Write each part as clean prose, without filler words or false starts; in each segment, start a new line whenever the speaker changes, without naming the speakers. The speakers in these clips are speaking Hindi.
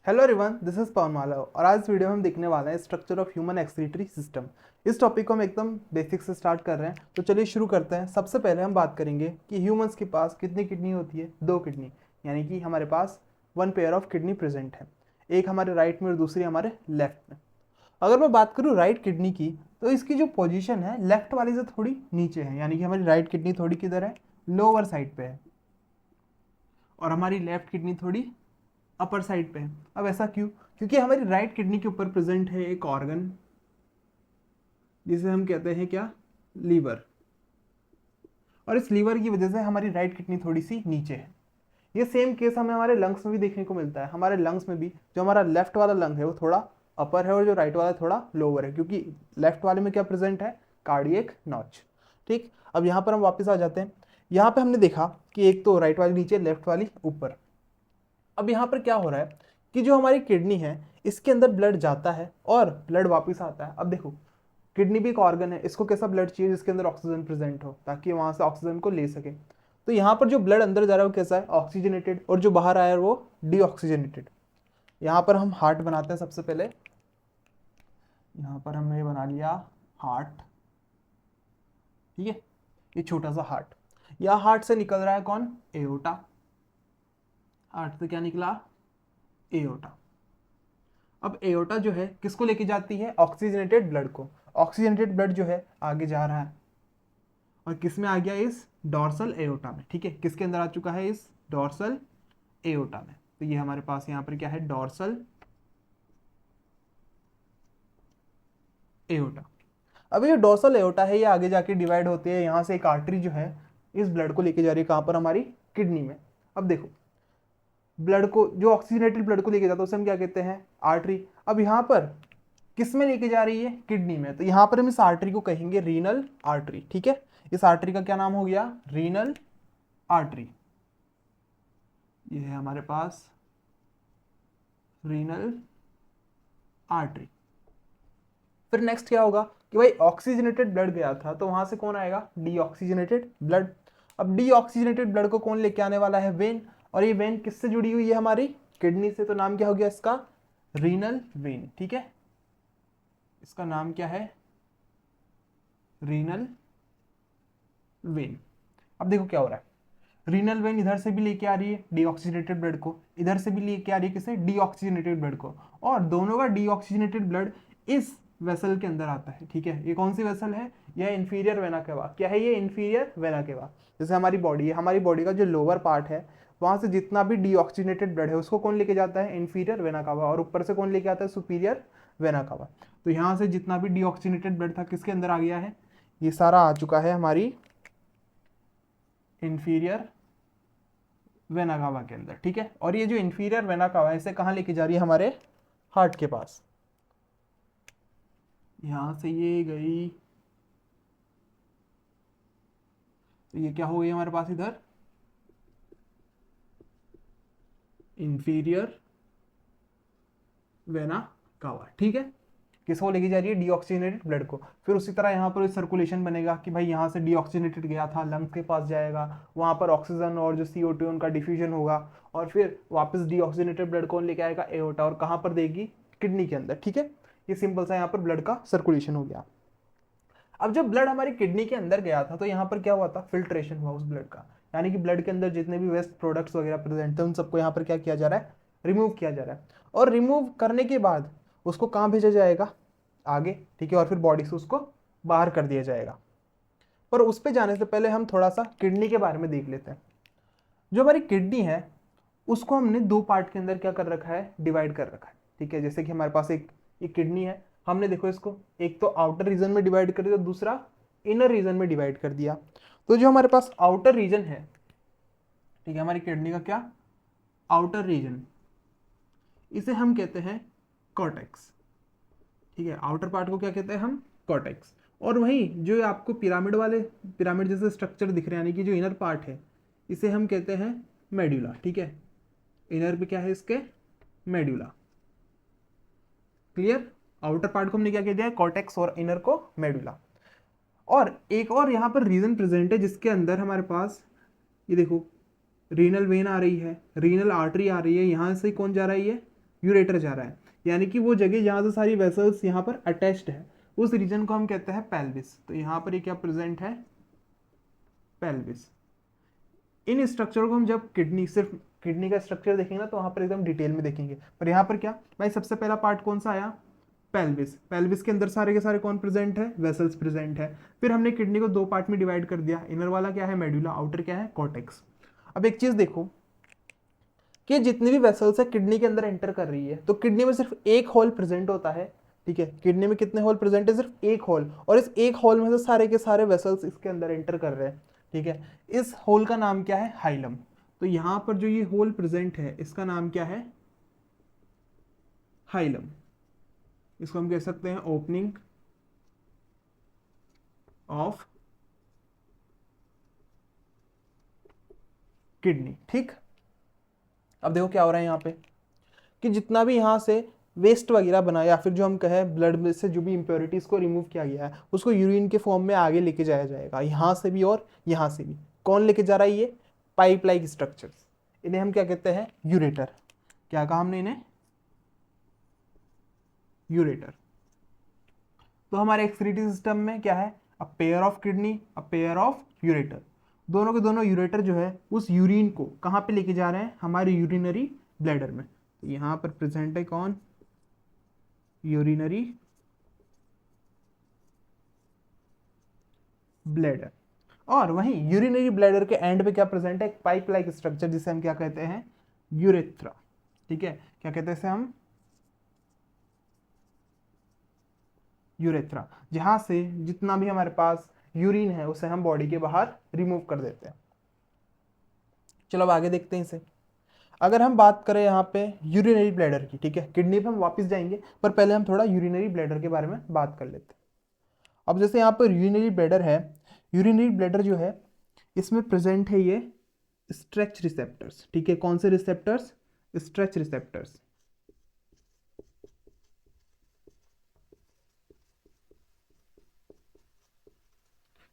हेलो एवरीवन, दिस इज पवन मालव और आज इस वीडियो में हम देखने वाले हैं structure of human excretory system. इस टॉपिक को हम एकदम बेसिक से स्टार्ट कर रहे हैं, तो चलिए शुरू करते हैं। सबसे पहले हम बात करेंगे कि ह्यूमंस के पास कितनी किडनी होती है। 2 किडनी, यानी कि हमारे पास 1 पेयर ऑफ किडनी प्रेजेंट है, एक हमारे राइट में और दूसरी हमारे लेफ्ट में। अगर मैं बात करूँ राइट किडनी की, तो इसकी जो पोजीशन है लेफ्ट वाली से थोड़ी नीचे है, यानी कि हमारी राइट किडनी थोड़ी किधर है, लोअर साइड पे है, और हमारी लेफ्ट किडनी थोड़ी अपर साइड पे है। अब ऐसा क्यों? क्योंकि हमारी राइट किडनी के ऊपर प्रेजेंट है एक ऑर्गन जिसे हम कहते हैं क्या, लीवर, और इस लीवर की वजह से हमारी राइट किडनी थोड़ी सी नीचे है। ये सेम केस हमें हमारे लंग्स में भी देखने को मिलता है। हमारे लंग्स में भी जो हमारा लेफ्ट वाला लंग है वो थोड़ा अपर है और जो राइट वाला थोड़ा लोअर है, क्योंकि लेफ्ट वाले में क्या प्रेजेंट है, कार्डियक नॉच। ठीक, अब यहाँ पर हम वापस आ जाते हैं। यहाँ पे हमने देखा कि एक तो राइट वाली नीचे, लेफ्ट वाली ऊपर। अब यहाँ पर क्या हो रहा है कि जो हमारी किडनी है इसके अंदर ब्लड जाता है और ब्लड वापस आता है। अब देखो, किडनी भी एक ऑर्गन है, इसको कैसा ब्लड चाहिए जिसके अंदर ऑक्सीजन प्रेजेंट हो, ताकि वहां से ऑक्सीजन को ले सके। तो यहाँ पर जो ब्लड अंदर जा रहा है वो कैसा है, ऑक्सीजनेटेड, और जो बाहर आया है वो डीऑक्सीजनेटेड। यहाँ पर हम हार्ट बनाते हैं। सबसे पहले यहाँ पर हमने बना लिया हार्ट, ठीक है, ये छोटा सा हार्ट। या हार्ट से निकल रहा है कौन, एओर्टा। हार्ट से क्या निकला, एओर्टा। अब एओर्टा जो है किसको लेके जाती है, ऑक्सीजनेटेड ब्लड को। ऑक्सीजनेटेड ब्लड जो है आगे जा रहा है और किस में आ गया, इस डॉर्सल एओर्टा में। ठीक है, किसके अंदर आ चुका है, इस डॉर्सल एओर्टा में। तो ये हमारे पास यहाँ पर क्या है, डॉर्सल एओर्टा। अब ये डॉर्सल एओर्टा है, ये आगे जाके डिवाइड होती है। यहाँ से एक आर्टरी जो है इस ब्लड को लेके जा रही है, कहाँ पर, हमारी किडनी में। अब देखो, ब्लड को, जो ऑक्सीजनेटेड ब्लड को लेके जाता है उसे हम क्या कहते हैं, आर्टरी। अब यहाँ पर किस में लेके जा रही है, किडनी में, तो यहाँ पर हम इस आर्टरी को कहेंगे रीनल आर्टरी। ठीक है, इस आर्टरी का क्या नाम हो गया, रीनल आर्टरी। ये है हमारे पास रीनल आर्टरी। फिर नेक्स्ट क्या होगा कि भाई ऑक्सीजनेटेड ब्लड गया था, तो वहां से कौन आएगा, डीऑक्सीजनेटेड ब्लड। अब डीऑक्सीजनेटेड ब्लड को कौन लेके आने वाला है, वेन। और ये वेन किससे जुड़ी हुई है, हमारी किडनी से। तो नाम क्या हो गया इसका, रीनल वेन। ठीक है, इसका नाम क्या है, रीनल वेन। अब देखो क्या हो रहा है, रीनल वेन इधर से भी लेके आ रही है डीऑक्सीजनेटेड ब्लड को, इधर से भी लेके आ रही है किसे, डीऑक्सीजनेटेड ब्लड को, और दोनों का डीऑक्सीजनेटेड ब्लड इस वेसल के अंदर आता है। ठीक है, ये कौन सी वेसल है, यह इंफीरियर वेना केवा। क्या है ये, इंफीरियर वेना केवा। जैसे हमारी बॉडी है, हमारी बॉडी का जो लोअर पार्ट है वहां से जितना भी डीऑक्सीजनेटेड ब्लड है उसको कौन लेके जाता है, इंफीरियर वेना कावा, और ऊपर से कौन लेके आता है, सुपीरियर वेना कावा। तो यहाँ से जितना भी डीऑक्सीजनेटेड ब्लड था किसके अंदर आ गया है, ये सारा आ चुका है हमारी इंफीरियर वेना कावा के अंदर। ठीक है, और ये जो इंफीरियर वेना कावा है इसे कहाँ लेके जा रही है, हमारे हार्ट के पास। यहां से ये गई, तो ये क्या हो गई हमारे पास इधर, इंफीरियर वेना कावा। ठीक है, किसको लेके जा रही है, डीऑक्सीजनेटेड ब्लड को। फिर उसी तरह यहाँ पर सर्कुलेशन बनेगा कि भाई यहाँ से डीऑक्सीजनेटेड गया था, लंग्स के पास जाएगा, वहाँ पर ऑक्सीजन और जो CO2 उनका डिफ्यूजन होगा, और फिर वापस डीऑक्सीजनेटेड ब्लड कौन लेके आएगा, एओर्टा, और कहाँ पर देगी, किडनी के अंदर। ठीक है, ये सिंपल सा यहाँ पर ब्लड का सर्कुलेशन हो गया। अब जब ब्लड हमारी किडनी के अंदर गया था तो यहाँ पर क्या हुआ था, फिल्ट्रेशन हुआ उस ब्लड का, यानी कि ब्लड के अंदर जितने भी वेस्ट प्रोडक्ट्स वगैरह प्रेजेंट थे उन सबको यहाँ पर क्या किया जा रहा है, रिमूव किया जा रहा है। और रिमूव करने के बाद उसको कहाँ भेजा जाएगा, आगे। ठीक है, और फिर बॉडी से उसको बाहर कर दिया जाएगा। पर उस पर जाने से पहले हम थोड़ा सा किडनी के बारे में देख लेते हैं। जो हमारी किडनी है उसको हमने 2 पार्ट के अंदर क्या कर रखा है, डिवाइड कर रखा है। ठीक है, जैसे कि हमारे पास एक किडनी है, हमने देखो इसको एक तो आउटर रीजन में डिवाइड कर दिया, दूसरा इनर रीजन में डिवाइड कर दिया। तो जो हमारे पास आउटर रीजन है, ठीक है, हमारी किडनी का क्या, आउटर रीजन, इसे हम कहते हैं कॉर्टेक्स। ठीक है, आउटर पार्ट को क्या कहते हैं हम, कॉर्टेक्स। और वही जो आपको पिरामिड वाले, पिरामिड जैसे स्ट्रक्चर दिख रहे हैं, यानी कि जो इनर पार्ट है इसे हम कहते हैं मेड्यूला। ठीक है, इनर पे क्या है इसके, मेड्यूला। क्लियर, आउटर पार्ट को हमने क्या कह दिया, कॉर्टेक्स, और इनर को मेडुला। और एक और यहाँ पर रीजन प्रेजेंट है जिसके अंदर हमारे पास, ये देखो, रीनल वेन आ रही है, रीनल आर्टरी आ रही है, यहाँ से कौन जा रहा है, ये यूरेटर जा रहा है, यानी कि वो जगह जहाँ से सारी वेसल्स यहाँ पर अटैच्ड है उस रीजन को हम कहते हैं पेल्विस। तो यहाँ पर ये क्या प्रेजेंट है, पेल्विस। इन स्ट्रक्चर को हम जब किडनी, सिर्फ किडनी का स्ट्रक्चर देखेंगे ना तो वहाँ पर एकदम डिटेल में देखेंगे, पर यहाँ पर क्या भाई सबसे पहला पार्ट कौन सा आया, पेल्विस। पेल्विस के अंदर सारे के सारे कौन प्रेजेंट है, वेसल्स प्रेजेंट है। फिर हमने किडनी को दो पार्ट में डिवाइड कर दिया, इनर वाला क्या है मेडुला, आउटर क्या है कॉर्टेक्स। अब एक चीज देखो कि जितनी भी वेसल्स है किडनी के अंदर एंटर कर रही है तो किडनी में सिर्फ एक होल प्रेजेंट होता है, ठीक है। किडनी में कितने होल प्रेजेंट है, सिर्फ एक होल, और इस एक होल में से सारे के सारे वेसल्स इसके अंदर एंटर कर रहे हैं, ठीक है। इस होल का नाम क्या है, हाइलम। तो यहां पर जो ये होल प्रेजेंट है इसका नाम क्या है, हाइलम। इसको हम कह सकते हैं ओपनिंग ऑफ किडनी, ठीक। अब देखो क्या हो रहा है यहाँ पे कि जितना भी यहाँ से वेस्ट वगैरह बना या फिर जो हम कहें ब्लड में से जो भी इम्प्योरिटीज को रिमूव किया गया है उसको यूरिन के फॉर्म में आगे लेके जाया जाएगा, यहाँ से भी और यहाँ से भी। कौन लेके जा रहा है, ये पाइप लाइक स्ट्रक्चर्स, इन्हें हम क्या कहते हैं, यूरेटर। क्या कहा हमने इन्हें, यूरेटर। तो हमारे एक्सक्रीटरी सिस्टम में क्या है, a pair of kidney, a pair of ureter. दोनों के दोनों यूरेटर जो है उस यूरिन को कहाँ पे लेके जा रहे हैं, हमारे यूरिनरी ब्लैडर में। तो यहाँ पर प्रेजेंट है कौन, यूरिनरी ब्लैडर। और वहीं यूरिनरी ब्लैडर के एंड पे क्या प्रेजेंट है, एक पाइप लाइक स्ट्रक्चर जिसे हम क्या कहते हैं, यूरेथ्रा, ठीक है। क्या कहते हैं इसे हम, यूरेथ्रा, जहां से जितना भी हमारे पास यूरिन है उसे हम बॉडी के बाहर रिमूव कर देते हैं। चलो अब आगे देखते हैं इसे। अगर हम बात करें यहाँ पे यूरिनरी ब्लैडर की, ठीक है, किडनी पे हम वापस जाएंगे पर पहले हम थोड़ा यूरिनरी ब्लैडर के बारे में बात कर लेते हैं। अब जैसे यहाँ पर यूरिनरी ब्लैडर है, यूरिनरी ब्लैडर जो है इसमें प्रेजेंट है ये स्ट्रेच रिसेप्टर्स, ठीक है। कौन से रिसेप्टर्स, स्ट्रेच रिसेप्टर्स,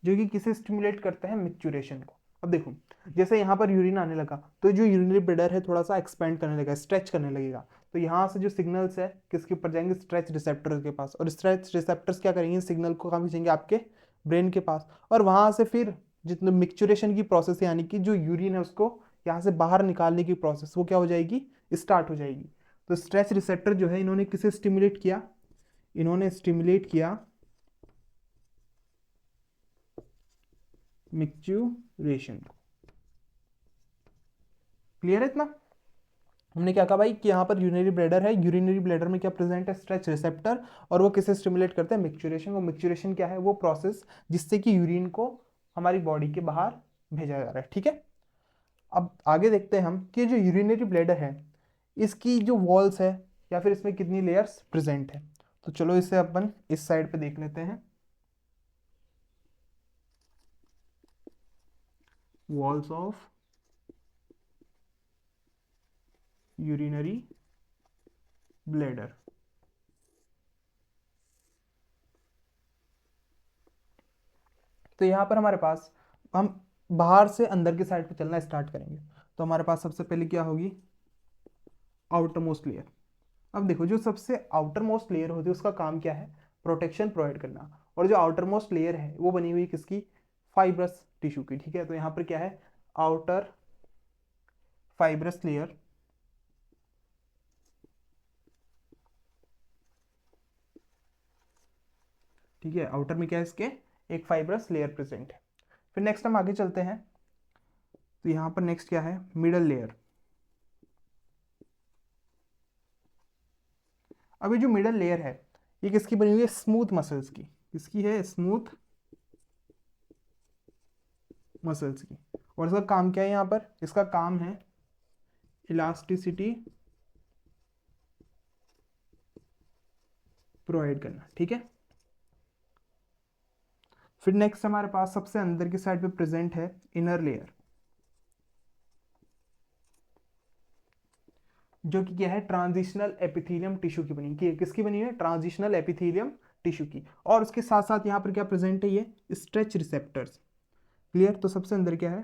जो कि किसे स्टिमुलेट करते हैं, मिक्चुरेशन को। अब देखो जैसे यहाँ पर यूरिन आने लगा तो जो यूरिनरी ब्लैडर है थोड़ा सा एक्सपेंड करने लगेगा, स्ट्रेच करने लगेगा। तो यहाँ से जो सिग्नल्स है किसके ऊपर जाएंगे, स्ट्रेच रिसेप्टर के पास, और स्ट्रेच रिसेप्टर्स क्या करेंगे, सिग्नल को कहाँ भेजेंगे, आपके ब्रेन के पास। और वहाँ से फिर जितने मिक्चुरेशन की प्रोसेस, यानी कि जो यूरिन है उसको यहाँ से बाहर निकालने की प्रोसेस, वो क्या हो जाएगी, स्टार्ट हो जाएगी। तो स्ट्रेच रिसेप्टर जो है इन्होंने किसे स्टिमुलेट किया, इन्होंने स्टिमुलेट किया मिक्चुरेशन। क्लियर है इतना। हमने क्या कहा भाई कि यहाँ पर यूरिनरी ब्लैडर है, यूरिनरी ब्लैडर में क्या प्रेजेंट है, स्ट्रेच रिसेप्टर, और वो किसे स्टिमुलेट करते हैं, मिक्चुरेशन। वो मिक्चुरेशन क्या है, वो प्रोसेस जिससे कि यूरिन को हमारी बॉडी के बाहर भेजा जा रहा है, ठीक है। अब आगे देखते हैं हम कि जो यूरिनरी ब्लैडर है इसकी जो वॉल्स है या फिर इसमें कितनी लेयर्स प्रेजेंट है। तो चलो इसे अपन इस साइड पे देख लेते हैं, वॉल्स ऑफ यूरिनरी ब्लैडर। तो यहाँ पर हमारे पास, हम बाहर से अंदर की साइड पे चलना स्टार्ट करेंगे तो हमारे पास सबसे पहले क्या होगी, आउटर मोस्ट लेयर। अब देखो जो सबसे आउटर मोस्ट लेयर होती है उसका काम क्या है, प्रोटेक्शन प्रोवाइड करना। और जो आउटर मोस्ट लेयर है वो बनी हुई किसकी, फाइब्रस टिश्यू की, ठीक है। तो यहाँ पर क्या है, आउटर फाइब्रस लेयर, ठीक है। आउटर में क्या है इसके, एक फाइब्रस लेयर प्रेजेंट है। फिर नेक्स्ट हम आगे चलते हैं, तो यहाँ पर नेक्स्ट क्या है, मिडल लेयर। अभी जो मिडल लेयर है ये किसकी बनी हुई है, स्मूथ मसल्स की। किसकी है, स्मूथ मसल्स की। और इसका काम क्या है, यहाँ पर इसका काम है इलास्टिसिटी प्रोवाइड करना, ठीक है। फिर नेक्स्ट हमारे पास सबसे अंदर की साइड पे प्रेजेंट है इनर लेयर, जो कि क्या है, ट्रांजिशनल एपिथेलियम टिश्यू की बनी, की किसकी बनी है, ट्रांजिशनल एपिथेलियम टिश्यू की। और उसके साथ साथ यहाँ पर क्या प्रेजेंट है, ये स्ट्रेच रिसेप्टर्स। क्लियर। तो सबसे अंदर क्या है,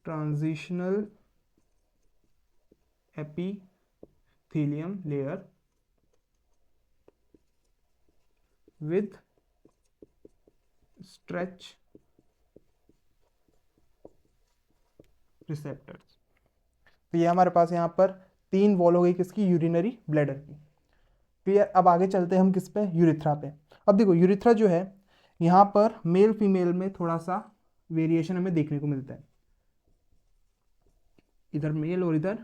transitional epithelium layer with stretch receptors। तो ये हमारे पास यहाँ पर 3 वॉल हो गई किसकी, यूरिनरी ब्लैडर की। क्लियर। अब आगे चलते हैं हम किस पे, यूरिथ्रा पे। अब देखो यूरिथ्रा जो है यहाँ पर मेल फीमेल में थोड़ा सा वेरिएशन हमें देखने को मिलता है, इधर मेल और इधर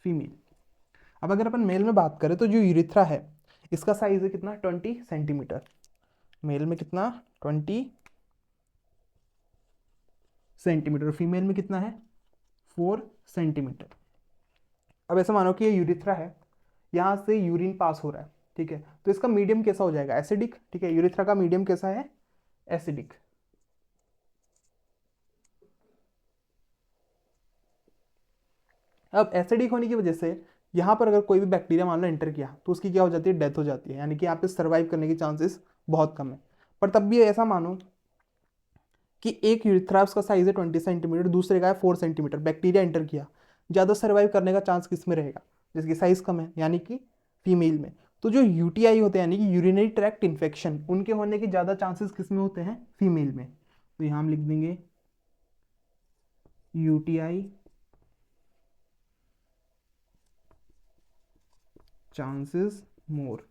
फीमेल। अब अगर अपन मेल में बात करें तो जो यूरिथ्रा है इसका साइज है कितना, 20 सेंटीमीटर। मेल में कितना, 20 सेंटीमीटर। फीमेल में कितना है, 4 सेंटीमीटर। अब ऐसा मानो कि ये यूरिथ्रा है, यहाँ से यूरिन पास हो रहा है, ठीक है, तो इसका मीडियम कैसा हो जाएगा, एसिडिक। ठीक है, यूरिथ्रा का मीडियम कैसा है, एसिडिक। अब एसिडिक होने की वजह से यहाँ पर अगर कोई भी बैक्टीरिया मान लो एंटर किया तो उसकी क्या हो जाती है, डेथ हो जाती है, यानी कि यहाँ पे सर्वाइव करने के चांसेस बहुत कम है। पर तब भी ऐसा मानो कि एक यूरिथ्रा उसका साइज है 20 सेंटीमीटर, दूसरे का है 4 सेंटीमीटर, बैक्टीरिया एंटर किया, ज़्यादा सर्वाइव करने का चांस किस में रहेगा, जिसकी साइज कम है, यानी कि फीमेल में। तो जो यूटीआई होते हैं यानी कि यूरिनरी ट्रैक्ट इन्फेक्शन, उनके होने के ज़्यादा चांसेस किस में होते हैं, फीमेल में। तो यहाँ हम लिख देंगे यूटीआई चांसेस मोर।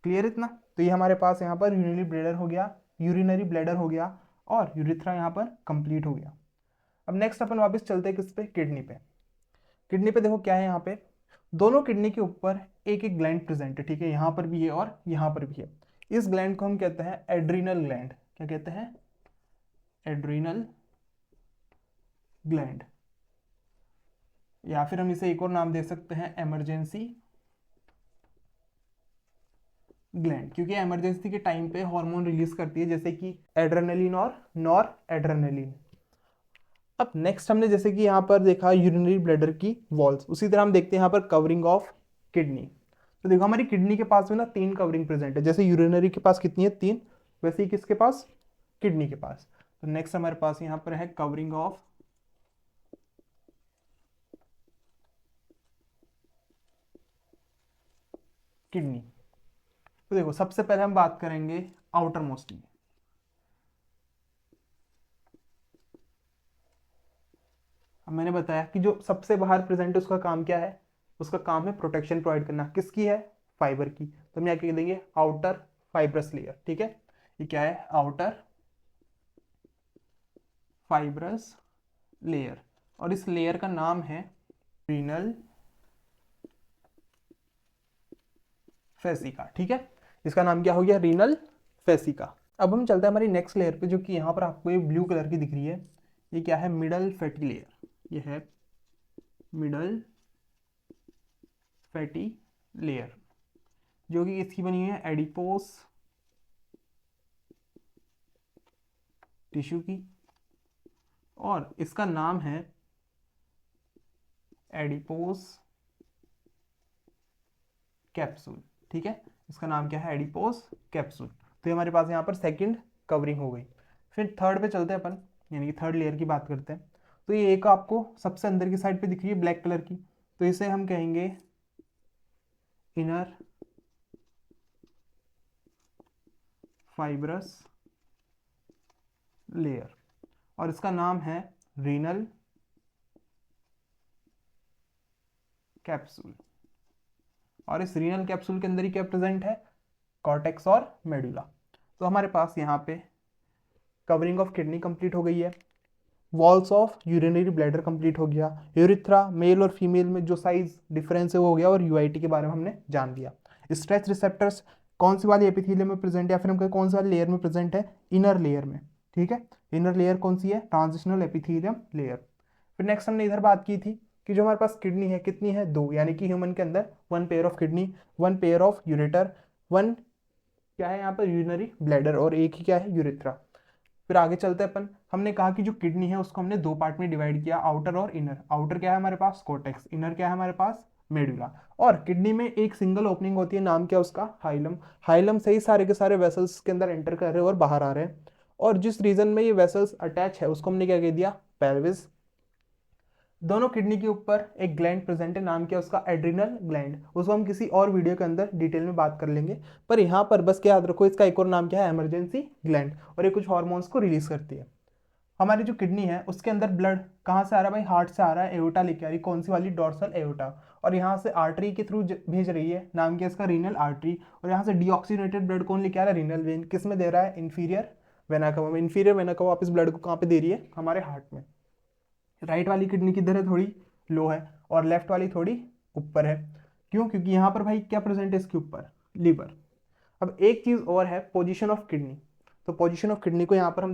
क्लियर इतना। तो ये हमारे पास यहाँ पर यूरिनरी ब्लैडर हो गया, यूरिनरी ब्लैडर हो गया, और यूरिथ्रा यहाँ पर कंप्लीट हो गया। अब नेक्स्ट अपन वापस चलते हैं किस पे, किडनी पे। किडनी पे देखो क्या है, यहाँ पे दोनों किडनी के ऊपर एक एक ग्लैंड प्रेजेंट है, ठीक है, यहाँ पर भी है और यहाँ पर भी है। इस ग्लैंड को हम कहते हैं एड्रीनल ग्लैंड। क्या कहते हैं, एड्रीनल ग्लैंड, या फिर हम इसे एक और नाम दे सकते हैं इमरजेंसी ग्लैंड, क्योंकि इमरजेंसी के टाइम पे हार्मोन रिलीज करती है, जैसे कि एड्रेनलिन और नॉर एड्रेनलिन। अब नेक्स्ट हमने जैसे कि यहाँ पर देखा यूरिनरी ब्लैडर की वॉल्स, उसी तरह हम देखते हैं यहाँ पर कवरिंग ऑफ किडनी। तो देखो हमारी किडनी के पास में ना 3 कवरिंग प्रेजेंट है, जैसे यूरिनरी के पास कितनी है, 3, वैसे ही किसके पास, किडनी के पास। तो नेक्स्ट हमारे पास यहाँ पर है कवरिंग ऑफ किडनी। तो देखो सबसे पहले हम बात करेंगे आउटर मोस्ट की। अब मैंने बताया कि जो सबसे बाहर प्रेजेंट है उसका काम क्या है, उसका काम है प्रोटेक्शन प्रोवाइड करना, किसकी है, फाइबर की। तो हम यहाँ क्या देंगे, आउटर फाइब्रस लेयर। ठीक है, ये क्या है, आउटर फाइब्रस लेयर, और इस लेयर का नाम है रीनल फेसिका। ठीक है, इसका नाम क्या हो गया, रीनल फेसिका। अब हम चलते हैं हमारी नेक्स्ट लेयर पे, जो कि यहाँ पर आपको ये ब्लू कलर की दिख रही है, ये क्या है, मिडल फैटी लेयर। ये है मिडल फैटी लेयर, जो कि इसकी बनी हुई है एडिपोस टिश्यू की, और इसका नाम है एडिपोस कैप्सूल। ठीक है, इसका नाम क्या है, एडिपोस कैप्सूल। तो ये हमारे पास यहाँ पर सेकंड कवरिंग हो गई। फिर थर्ड पे चलते हैं अपन, यानी कि थर्ड लेयर की बात करते हैं। तो ये एक आपको सबसे अंदर की साइड पे दिख रही है ब्लैक कलर की, तो इसे हम कहेंगे इनर फाइब्रस लेयर, और इसका नाम है रीनल कैप्सूल। और इस रीनल कैप्सूल के अंदर ही क्या प्रेजेंट है, कॉर्टेक्स और मेडुला। तो हमारे पास यहाँ पे कवरिंग ऑफ किडनी कंप्लीट हो गई है, walls of urinary bladder complete हो गया, यूरिथ्रा मेल और फीमेल में जो साइज डिफरेंस है वो हो गया, और यूआईटी के बारे में हमने जान लिया। स्ट्रेच रिसेप्टर्स कौन सी वाली एपिथेलियम में प्रेजेंट है, या फिर हम कौन सी वाली लेयर में प्रेजेंट है, इनर लेयर में। ठीक है, इनर लेयर कौन सी है, ट्रांजिशनल एपिथेलियम लेयर। फिर नेक्स्ट हमने इधर बात की थी कि जो हमारे पास किडनी है कितनी है, 2, यानी कि ह्यूमन के अंदर 1 pair of kidney, 1 pair of ureter, 1 क्या है यहाँ पर यूरिनरी ब्लैडर, और एक ही क्या है, यूरिथ्रा। फिर आगे चलते हैं अपन, हमने कहा कि जो किडनी है उसको हमने 2 पार्ट में डिवाइड किया, आउटर और इनर। आउटर क्या है हमारे पास, कोर्टेक्स, इनर क्या है हमारे पास, मेडुला। और किडनी में एक सिंगल ओपनिंग होती है, नाम क्या उसका, हाइलम। हाइलम से ही सारे के सारे वेसल्स के अंदर एंटर कर रहे हैं और बाहर आ रहे हैं, और जिस रीजन में ये वेसल्स अटैच है उसको हमने क्या कह दिया, पेल्विस। दोनों किडनी के ऊपर एक ग्लैंड प्रेजेंट है, नाम क्या है उसका, एड्रिनल ग्लैंड। उसको हम किसी और वीडियो के अंदर डिटेल में बात कर लेंगे, पर यहाँ पर बस क्या याद रखो, इसका एक और नाम क्या है, इमरजेंसी ग्लैंड, और ये कुछ हार्मोन्स को रिलीज करती है। हमारी जो किडनी है उसके अंदर ब्लड कहाँ से आ रहा है भाई, हार्ट से आ रहा है, एओर्टा लेके आ रही है, कौन सी वाली, डोर्सल एओर्टा, और यहाँ से आर्टरी के थ्रू भेज रही है, नाम क्या है इसका, रीनल आर्टरी, और यहाँ से डीऑक्सीनेटेड ब्लड कौन लेके आ रहा है, रीनल वेन। किस में दे रहा है, इंफीरियर वेना कवा में। इंफीरियर वेना कवा वापस ब्लड को कहाँ पे दे रही है, हमारे हार्ट में। राइट वाली किडनी किधर है, थोड़ी लो है, और लेफ्ट वाली थोड़ी ऊपर है। क्यों, क्योंकि यहाँ पर भाई क्या प्रेजेंट है इसके ऊपर, लीवर। अब एक चीज और है, पोजीशन ऑफ किडनी। तो पोजीशन ऑफ किडनी को यहाँ पर हम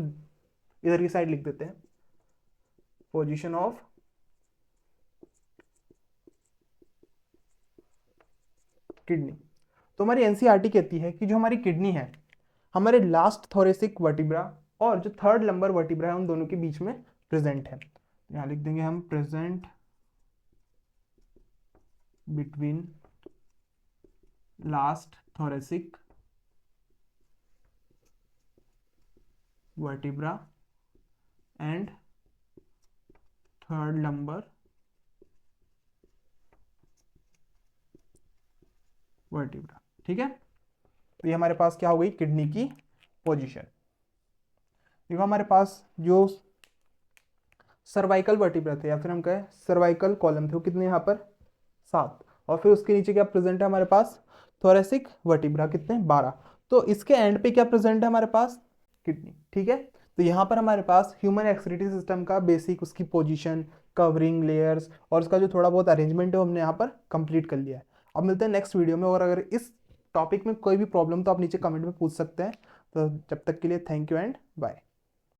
इधर की साइड लिख देते हैं, पोजीशन ऑफ किडनी। तो हमारी एनसीईआरटी कहती है कि जो हमारी किडनी है, हमारे लास्ट थोरेसिक वर्टिब्रा और जो थर्ड लंबर वर्टिब्रा है उन दोनों के बीच में प्रेजेंट है। यहाँ लिख देंगे हम, present between last thoracic vertebra and third lumbar vertebra. ठीक है, तो ये हमारे पास क्या हो गई, किडनी की पोजीशन। देखो हमारे पास जो सर्वाइकल वर्टिब्रा थे, या फिर हम कहें सर्वाइकल कॉलम थे, वो कितने यहाँ पर, 7, और फिर उसके नीचे क्या प्रेजेंट है हमारे पास, थोरेसिक वर्टिब्रा, कितने, 12। तो इसके एंड पे क्या प्रेजेंट है हमारे पास, किडनी। ठीक है, तो यहाँ पर हमारे पास ह्यूमन एक्सक्रीटरी सिस्टम का बेसिक, उसकी पोजीशन, कवरिंग लेयर्स और उसका जो थोड़ा बहुत अरेंजमेंट है वो हमने यहाँ पर कंप्लीट कर लिया है। अब मिलते हैं नेक्स्ट वीडियो में, और अगर इस टॉपिक में कोई भी प्रॉब्लम तो आप नीचे कमेंट में पूछ सकते हैं। तो जब तक के लिए थैंक यू एंड बाय।